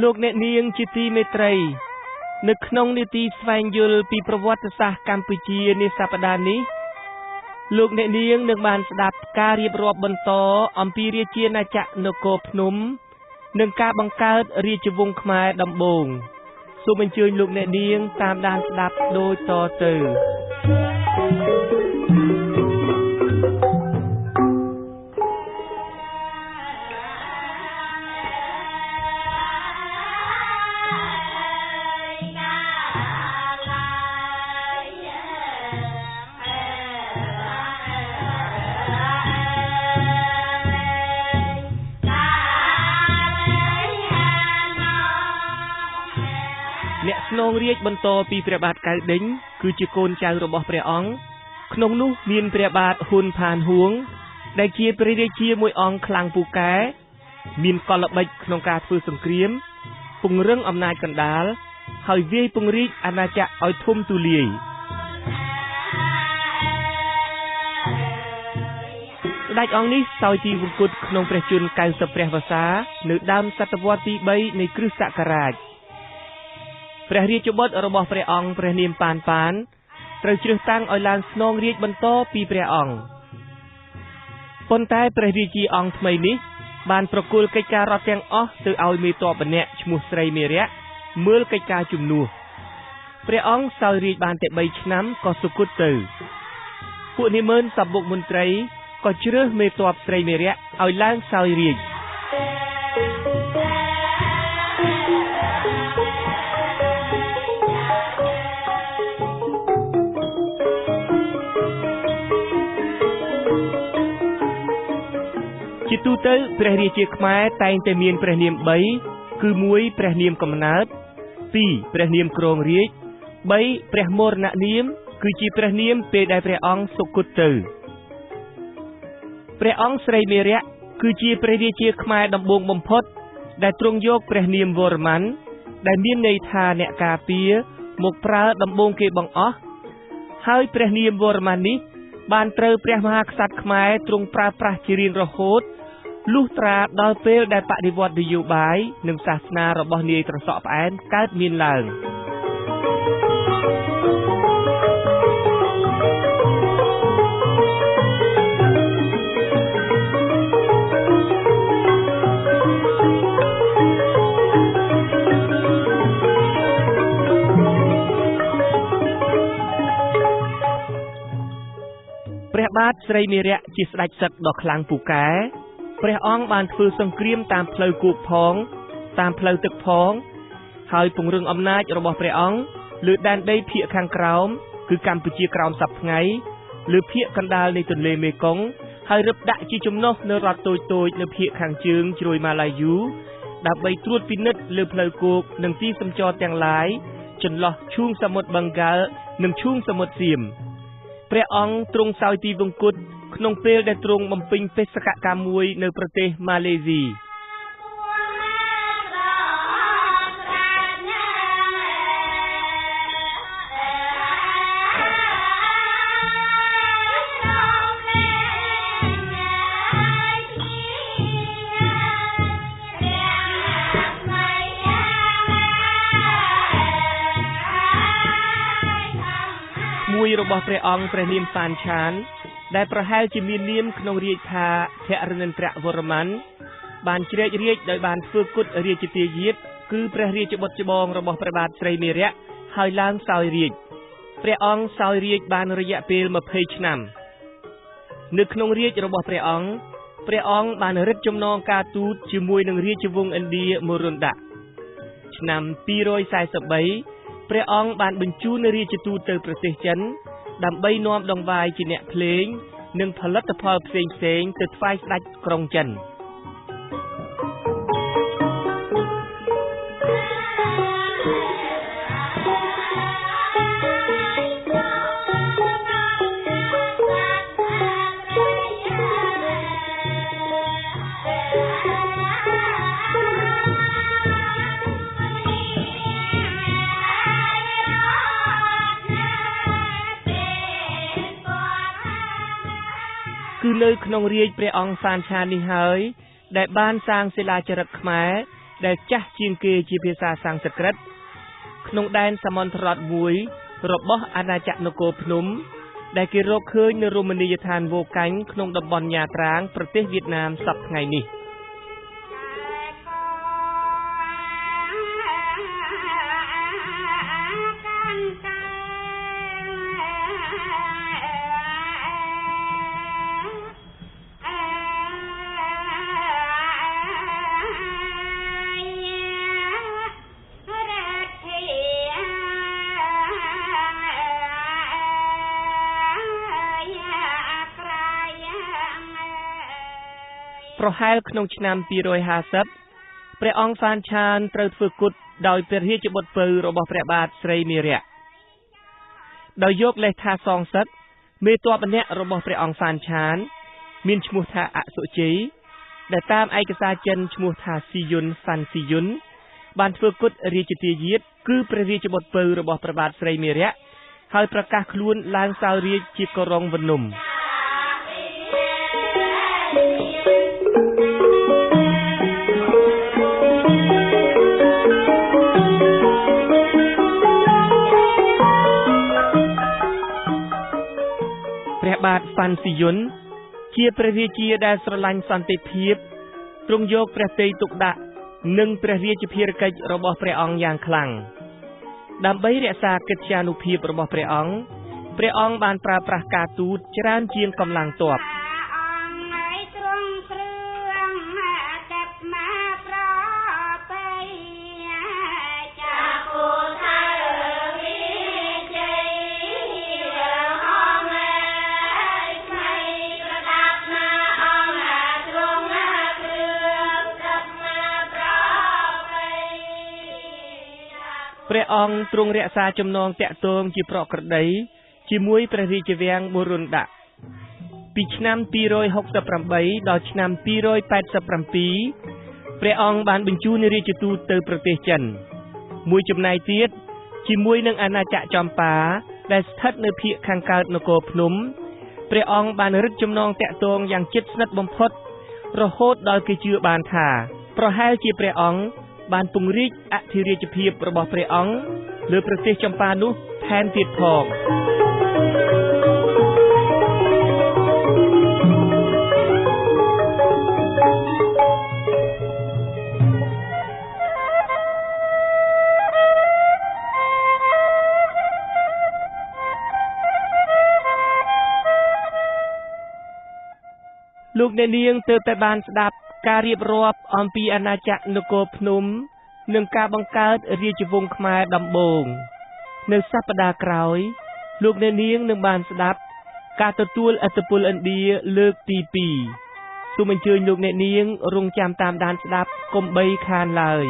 លោកអ្នកនាងជាទីមេត្រីនៅក្នុងនីតិស្វែងយល់ពីប្រវត្តិសាស្ត្រកម្ពុជានាសប្តាហ៍នេះលោកអ្នកនាងនឹងបានស្ដាប់ការរៀបរាប់បន្តអំពីរាជាណាចក្រនគរភ្នំនិងការបង្កើតរាជវង្សខ្មែរដំបូងសូមអញ្ជើញលោកអ្នកនាងតាមដានស្ដាប់ដូចតទៅស្នងរាជបន្តពីព្រះបាទកៅឌិញគឺជាកូនចៅរបស់ព្រះអង្គក្នុងនោះមានព្រះបាទហ៊ុនផានហួងដែលជាព្រះរាជាមួយអង្គខ្លាំងពូកែមានកលល្បិចក្នុងការធ្វើសង្គ្រាមពង្រឹងអំណាចកណ្ដាលហើយវាយពង្រីកអាណាចក្រឲ្យធំទូលាយស្ដេចអង្គនេះសោយទីវង្គតក្នុងព្រះជន្ម90ព្រះវស្សានៅដើមសតវត្សទី3នៃគ្រិស្តសករាជព្រះរាជបុត្ររបស់ព្រះអង្គព្រះនាមប៉ានត្រូវជ្រើសតាំងឲ្យឡើងស្នងរាជបន្តពីព្រះអង្គប៉ុន្តែព្រះរាជាអង្គថ្មីនេះបានប្រគល់កិច្ចការរដ្ឋទាំងអស់ទៅឲ្យមេទ័ពម្នាក់ឈ្មោះស្រីមេរៈមើលកិច្ចការជំនួសព្រះអង្គសោយរាជបានតែ3ឆ្នាំក៏សុគតទៅពួកនិមឺនសបុកមន្ត្រីក៏ជ្រើសមេទ័ពស្រីមេរៈឲ្យឡើងសោយរាជជាទូទៅព្រះរាជាខ្មែរតែងតែមានព្រះនាម3គឺ1ព្រះនាមកំណើត2ព្រះនាមគ្រងរាជ3ព្រះមរណនាមគឺជាព្រះនាមពេលដែលព្រះអង្គសុគតទៅព្រះអង្គស្រីមេរៈគឺជាព្រះរាជាខ្មែរដំបូងបំផុតដែលទ្រង់យកព្រះនាមវរ្ម័នដែលមានន័យថាអ្នកការពារមកប្រើដំបូងគេបង្អស់ហើយព្រះនាមវរ្ម័ននេះបានត្រូវព្រះមហាក្សត្រខ្មែរទ្រង់ប្រើប្រាស់ជារៀងរហូតលុះត្រាដល់ពេលដែលបដិវត្តនយោបាយនិងសាសនារបស់នាយត្រសក់ផ្អែមកើតមានឡើងព្រះបាទស្រីមេរៈជាស្ដេចសឹកដ៏ខ្លាំងពូកែព្រះអង្គបានធ្វើសង្គ្រាមតាមផ្លូវគោកផងតាមផ្លូវទឹកផងហើយពង្រឹងអំណាចរបស់ព្រះអង្គលើដែនដីភាគខាងក្រោមគឺកម្ពុជាក្រោមសព្វថ្ងៃលើភាគកណ្ដាលនៃទន្លេមេគង្គហើយរឹបដាក់ជាចំណុះនៅរដ្ឋតូចៗនៅភាគខាងជើងជ្រោយម៉ាឡាយូដើម្បីត្រួតពិនិត្យលើផ្លូវគោកនិងទីសម្ចរទាំងឡាយចន្លោះឈូងសមុទ្របឹងហ្គាល់និងឈូងសមុទ្រសៀមព្រះអង្គទ្រង់សោយទីវង្គតក្នុងពេលដែលទ្រង់បំពេញបេសកកម្មមួយនៅប្រទេសម៉ាឡេស៊ីមួយរបស់ព្រះអង្គព្រះនាមប៉ានឆានដែលប្រហែលជាមាននាមក្នុងរាជថាភរិន្ទ្រវរ្ម័នបានជ្រែករាជដោយបានធ្វើគុតរាជទាយាទគឺព្រះរាជបុត្រច្បងរបស់ព្រះបាទស្រីមេរៈហើយឡើងសោយរាជព្រះអង្គសោយរាជបានរយៈពេល20ឆ្នាំនៅក្នុងរាជរបស់ព្រះអង្គបានរឹតចំណងការទូតជាមួយនឹងរាជវង្សឥណ្ឌាមរុណ្ឌៈឆ្នាំ243ព្រះអង្គបានបញ្ជូនរាជទូតទៅប្រទេសចិនដើម្បីនាំដង្វាយជាអ្នកភ្លេងនិងផលិតផលផ្សេងៗទៅថ្វាយស្ដេចក្រុងចិនគឺនៅក្នុងរាជព្រះអង្គសានឆាននេះហើយដែលបានសាងសិលាចារឹកខ្មែរ ដែលចាស់ជាងគេជាភាសាសំស្ក្រឹតក្នុងដែនសមន្តរដ្ឋមួយរបស់អាណាចក្រនគរភ្នំដែលគេរកឃើញនៅរមណីយដ្ឋានវោកាញ់ក្នុងតំបន់ញាត្រាងប្រទេសវៀតណាមសប្តាហ៍ថ្ងៃនេះប្រហែលក្នុងឆ្នាំ250ព្រះអង្គហ្វានឆានត្រូវធ្វើគុតដោយព្រះរាជបុត្រពៅរបស់ព្រះបាទស្រីមេរៈដោយយកលេសថាសងសឹកមេទ័ពម្នាក់របស់ព្រះអង្គហ្វានឆានមានឈ្មោះថាអសុជ័យដែលតាមឯកសារចិនឈ្មោះថាស៊ីយុនហ្វាន់ស៊ីយុនបានធ្វើគុតរាជទាយាទគឺព្រះរាជបុត្រពៅរបស់ព្រះបាទស្រីមេរៈហើយប្រកាសខ្លួនឡើងសោយរាជ្យជាកុរងវនុំព្រះបាទហ្វាន់ស៊ីយុនជាព្រះរាជាដែលស្រឡាញ់សន្តិភាពទ្រង់យកព្រះទ័យទុកដាក់និងព្រះរាជភារកិច្ចរបស់ព្រះអង្គយ៉ាងខ្លាំងដើម្បីរក្សាកិត្យានុភាពរបស់ព្រះអង្គបានប្រើប្រាស់ការទូតច្រើនជាងកម្លាំងទ័ពព្រះអង្គទ្រង់រក្សាចំណងតាក់ទងជាប្រក្រតីជាមួយព្រះរាជវាំងប៊ូរុនដាក់ពីឆ្នាំ268ដល់ឆ្នាំ287ព្រះអង្គបានបញ្ជូនរាជទូតទៅប្រទេសចិនមួយចំណែកទៀតជាមួយនឹងអាណាចក្រចម្ប៉ាដែលស្ថិតនៅភាគខាងកើតនគរភ្នំព្រះអង្គបានរឹតចំណងតាក់ទងយ៉ាងជិតស្និទ្ធបំផុតរហូតដល់គេជឿបានថាប្រហែលជាព្រះអង្គបានពង្រីកអធិរាជភាពរបស់ព្រះអង្គលើប្រទេសចម្ប៉ានោះថែមទៀតផងលោកអ្នកនាងទើបតែបានស្ដាប់ការរៀបរាប់អំពីអាណាចក្រនគរភ្នំនិងការបង្កើតរាជវង្សខ្មែរដំបូងនៅសប្តាហ៍ក្រោយលោកអ្នកនាងនឹងបានស្ដាប់ការទទួលឥទ្ធិពលឥណ្ឌាលើកទី2សូមអញ្ជើញលោកអ្នកនាងរងចាំតាមដានស្ដាប់កុំបីខានឡើយ